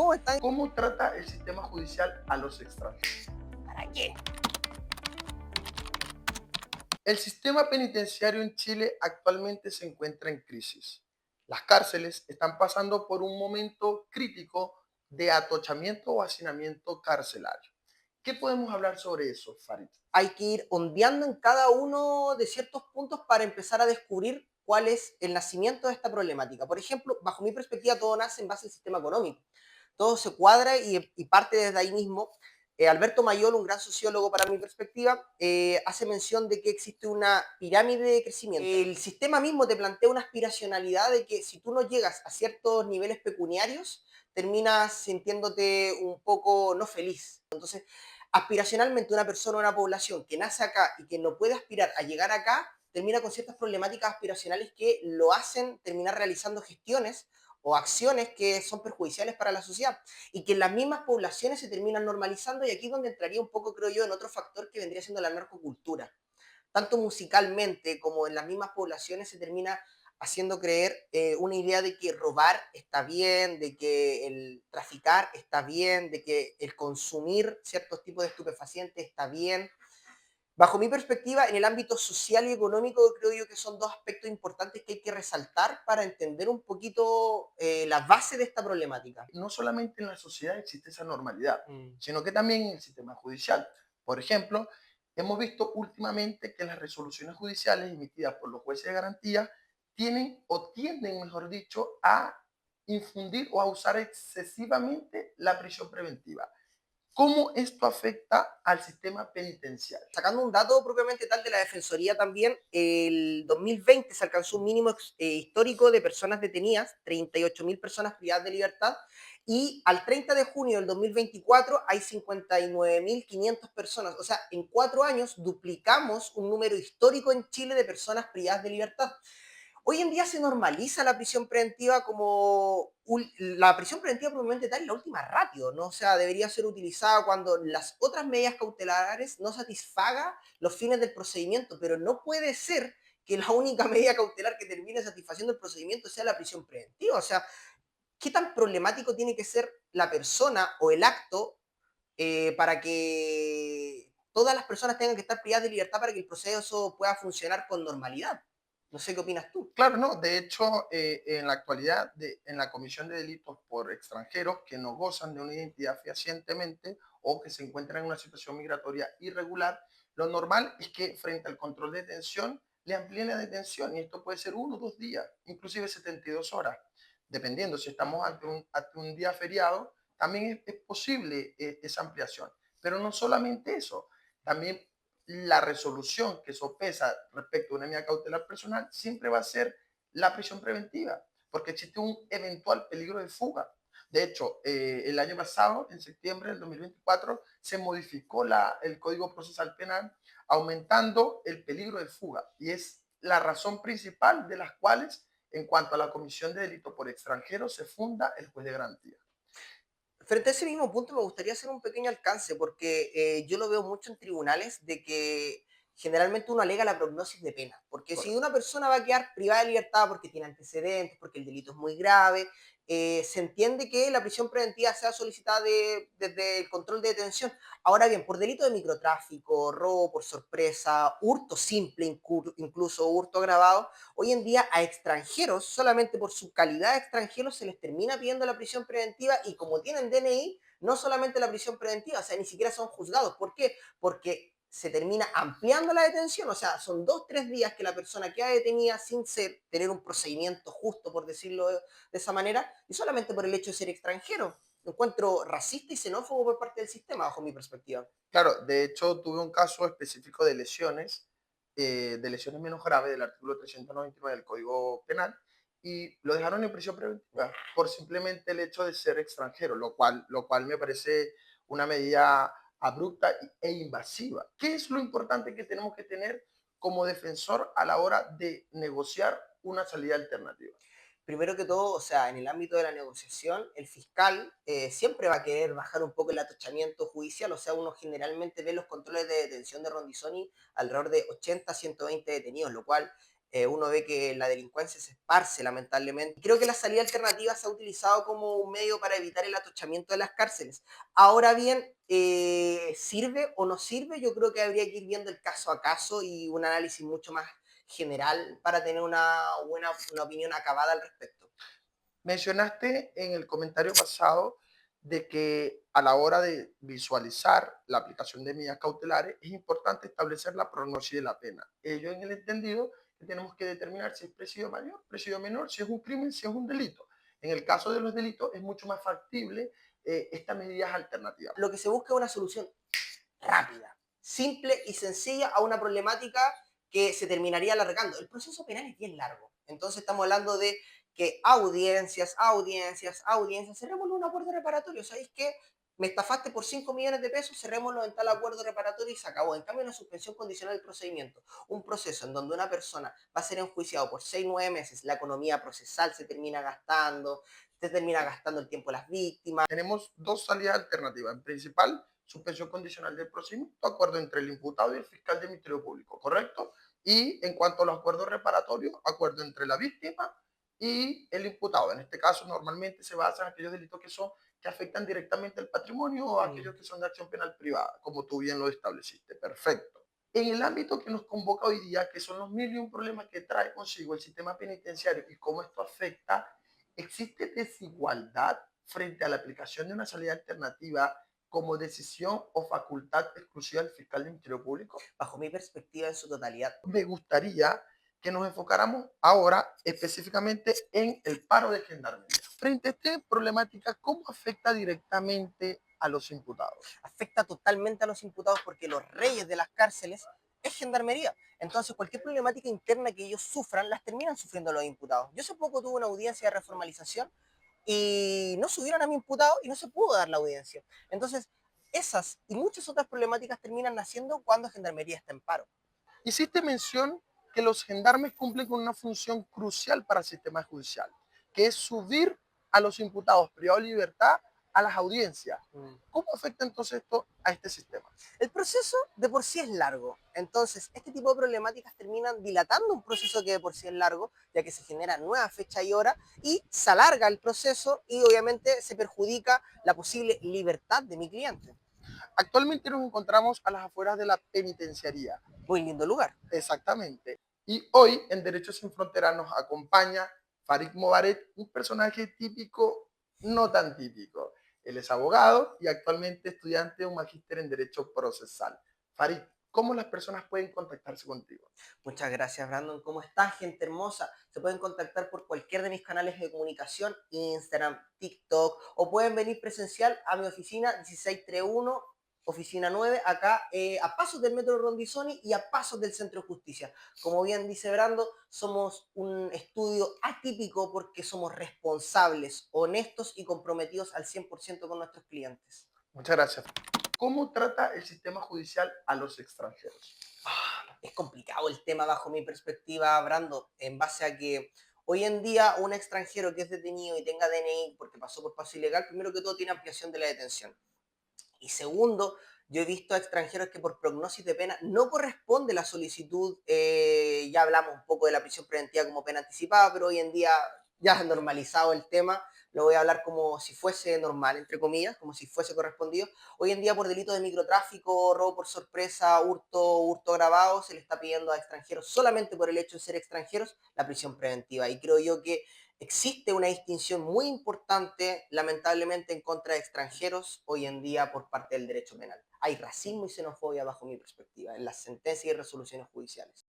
¿Cómo están? ¿Cómo trata el sistema judicial a los extranjeros? ¿Para qué? El sistema penitenciario en Chile actualmente se encuentra en crisis. Las cárceles están pasando por un momento crítico de atochamiento o hacinamiento carcelario. ¿Qué podemos hablar sobre eso, Farid? Hay que ir ondeando en cada uno de ciertos puntos para empezar a descubrir cuál es el nacimiento de esta problemática. Por ejemplo, bajo mi perspectiva, todo nace en base al sistema económico. Todo se cuadra y parte desde ahí mismo. Alberto Mayol, un gran sociólogo para mi perspectiva, hace mención de que existe una pirámide de crecimiento. El sistema mismo te plantea una aspiracionalidad de que si tú no llegas a ciertos niveles pecuniarios, terminas sintiéndote un poco no feliz. Entonces, aspiracionalmente una persona o una población que nace acá y que no puede aspirar a llegar acá, termina con ciertas problemáticas aspiracionales que lo hacen terminar realizando gestiones o acciones que son perjudiciales para la sociedad y que en las mismas poblaciones se terminan normalizando, y aquí es donde entraría un poco, creo yo, en otro factor que vendría siendo la narcocultura. Tanto musicalmente como en las mismas poblaciones se termina haciendo creer una idea de que robar está bien, de que el traficar está bien, de que el consumir ciertos tipos de estupefacientes está bien. Bajo mi perspectiva, en el ámbito social y económico, creo yo que son dos aspectos importantes que hay que resaltar para entender un poquito la base de esta problemática. No solamente en la sociedad existe esa normalidad, Mm. sino que también en el sistema judicial. Por ejemplo, hemos visto últimamente que las resoluciones judiciales emitidas por los jueces de garantía tienen o tienden, mejor dicho, a infundir o a usar excesivamente la prisión preventiva. ¿Cómo esto afecta al sistema penitenciario? Sacando un dato propiamente tal de la Defensoría también, el 2020 se alcanzó un mínimo histórico de personas detenidas, 38.000 personas privadas de libertad, y al 30 de junio del 2024 hay 59.500 personas. O sea, en 4 años duplicamos un número histórico en Chile de personas privadas de libertad. Hoy en día se normaliza la prisión preventiva como la prisión preventiva probablemente tal la última ratio, ¿no? O sea, debería ser utilizada cuando las otras medidas cautelares no satisfaga los fines del procedimiento, pero no puede ser que la única medida cautelar que termine satisfaciendo el procedimiento sea la prisión preventiva. O sea, ¿qué tan problemático tiene que ser la persona o el acto para que todas las personas tengan que estar privadas de libertad para que el proceso pueda funcionar con normalidad? No sé qué opinas tú. Claro, no. De hecho, en la actualidad, en la comisión de delitos por extranjeros que no gozan de una identidad fehacientemente o que se encuentran en una situación migratoria irregular, lo normal es que frente al control de detención le amplíen la detención, y esto puede ser 1 o 2 días, inclusive 72 horas, dependiendo si estamos ante un día feriado, también es posible esa ampliación. Pero no solamente eso, también la resolución que sopesa respecto a una medida cautelar personal siempre va a ser la prisión preventiva, porque existe un eventual peligro de fuga. De hecho, el año pasado, en septiembre del 2024, se modificó el Código Procesal Penal aumentando el peligro de fuga, y es la razón principal de las cuales, en cuanto a la comisión de delito por extranjero, se funda el juez de garantía. Frente a ese mismo punto me gustaría hacer un pequeño alcance, porque yo lo veo mucho en tribunales de que generalmente uno alega la prognosis de pena, porque si Correcto. una persona va a quedar privada de libertad porque tiene antecedentes, porque el delito es muy grave, se entiende que la prisión preventiva sea solicitada desde el control de detención. Ahora bien, por delito de microtráfico, robo por sorpresa, hurto simple, incluso hurto agravado, hoy en día a extranjeros, solamente por su calidad de extranjeros, se les termina pidiendo la prisión preventiva, y como tienen DNI, no solamente la prisión preventiva, o sea, ni siquiera son juzgados. ¿Por qué? Porque se termina ampliando la detención, o sea, son 2, 3 días que la persona queda detenida sin tener un procedimiento justo, por decirlo de esa manera, y solamente por el hecho de ser extranjero. Lo encuentro racista y xenófobo por parte del sistema, bajo mi perspectiva. Claro, de hecho tuve un caso específico de lesiones menos graves del artículo 399 del Código Penal, y lo dejaron en prisión preventiva por simplemente el hecho de ser extranjero, lo cual me parece una medida abrupta e invasiva. ¿Qué es lo importante que tenemos que tener como defensor a la hora de negociar una salida alternativa? Primero que todo, o sea, en el ámbito de la negociación, el fiscal siempre va a querer bajar un poco el atochamiento judicial. O sea, uno generalmente ve los controles de detención de Rondizoni alrededor de 80 a 120 detenidos, lo cual Uno ve que la delincuencia se esparce, lamentablemente. Creo que la salida alternativa se ha utilizado como un medio para evitar el atochamiento de las cárceles. Ahora bien, ¿sirve o no sirve? Yo creo que habría que ir viendo el caso a caso y un análisis mucho más general para tener una opinión acabada al respecto. Mencionaste en el comentario pasado de que a la hora de visualizar la aplicación de medidas cautelares es importante establecer la prognosis de la pena. Ello en el entendido que tenemos que determinar si es presidio mayor, presidio menor, si es un crimen, si es un delito. En el caso de los delitos es mucho más factible estas medidas alternativas. Lo que se busca es una solución rápida, simple y sencilla a una problemática que se terminaría alargando. El proceso penal es bien largo. Entonces estamos hablando de que audiencias, cerrémoslo en un acuerdo reparatorio. ¿Sabéis qué? Me estafaste por 5 millones de pesos, cerrémoslo en tal acuerdo reparatorio y se acabó. En cambio, una suspensión condicional del procedimiento, un proceso en donde una persona va a ser enjuiciado por 6 9 meses, la economía procesal se termina gastando el tiempo de las víctimas. Tenemos dos salidas alternativas. En principal, suspensión condicional del procedimiento, acuerdo entre el imputado y el fiscal del Ministerio Público, ¿correcto? Y en cuanto a los acuerdos reparatorios, acuerdo entre la víctima y el imputado. En este caso, normalmente se basan en aquellos delitos que afectan directamente el patrimonio o aquellos que son de acción penal privada, como tú bien lo estableciste. Perfecto. En el ámbito que nos convoca hoy día, que son los mil y un problemas que trae consigo el sistema penitenciario y cómo esto afecta, ¿existe desigualdad frente a la aplicación de una salida alternativa como decisión o facultad exclusiva del fiscal del Ministerio Público? Bajo mi perspectiva en su totalidad. Me gustaría que nos enfocáramos ahora específicamente en el paro de gendarmería. Frente a esta problemática, ¿cómo afecta directamente a los imputados? Afecta totalmente a los imputados porque los reyes de las cárceles es gendarmería. Entonces, cualquier problemática interna que ellos sufran, las terminan sufriendo los imputados. Yo hace poco tuve una audiencia de reformalización y no subieron a mi imputado y no se pudo dar la audiencia. Entonces, esas y muchas otras problemáticas terminan naciendo cuando gendarmería está en paro. Hiciste mención que los gendarmes cumplen con una función crucial para el sistema judicial, que es subir a los imputados privados de libertad a las audiencias. Mm. ¿Cómo afecta entonces esto a este sistema? El proceso de por sí es largo, entonces este tipo de problemáticas terminan dilatando un proceso que de por sí es largo, ya que se genera nueva fecha y hora y se alarga el proceso y obviamente se perjudica la posible libertad de mi cliente. Actualmente nos encontramos a las afueras de la penitenciaría. Muy lindo lugar. Exactamente. Y hoy en Derechos Sin Fronteras nos acompaña Farid Mobaret, un personaje típico, no tan típico. Él es abogado y actualmente estudiante de un magíster en Derecho Procesal. Farid, ¿cómo las personas pueden contactarse contigo? Muchas gracias, Brandon. ¿Cómo estás, gente hermosa? Se pueden contactar por cualquier de mis canales de comunicación, Instagram, TikTok, o pueden venir presencial a mi oficina 1631, oficina 9, acá a pasos del Metro Rondizoni y a pasos del Centro de Justicia. Como bien dice Brando, somos un estudio atípico porque somos responsables, honestos y comprometidos al 100% con nuestros clientes. Muchas gracias. ¿Cómo trata el sistema judicial a los extranjeros? Es complicado el tema bajo mi perspectiva, Brando, en base a que hoy en día un extranjero que es detenido y tenga DNI porque pasó por paso ilegal, primero que todo tiene ampliación de la detención. Y segundo, yo he visto a extranjeros que por prognosis de pena no corresponde la solicitud, ya hablamos un poco de la prisión preventiva como pena anticipada, pero hoy en día ya es normalizado el tema, lo voy a hablar como si fuese normal, entre comillas, como si fuese correspondido. Hoy en día por delito de microtráfico, robo por sorpresa, hurto agravado, se le está pidiendo a extranjeros, solamente por el hecho de ser extranjeros, la prisión preventiva. Y creo yo que existe una distinción muy importante, lamentablemente, en contra de extranjeros hoy en día por parte del derecho penal. Hay racismo y xenofobia bajo mi perspectiva en las sentencias y resoluciones judiciales.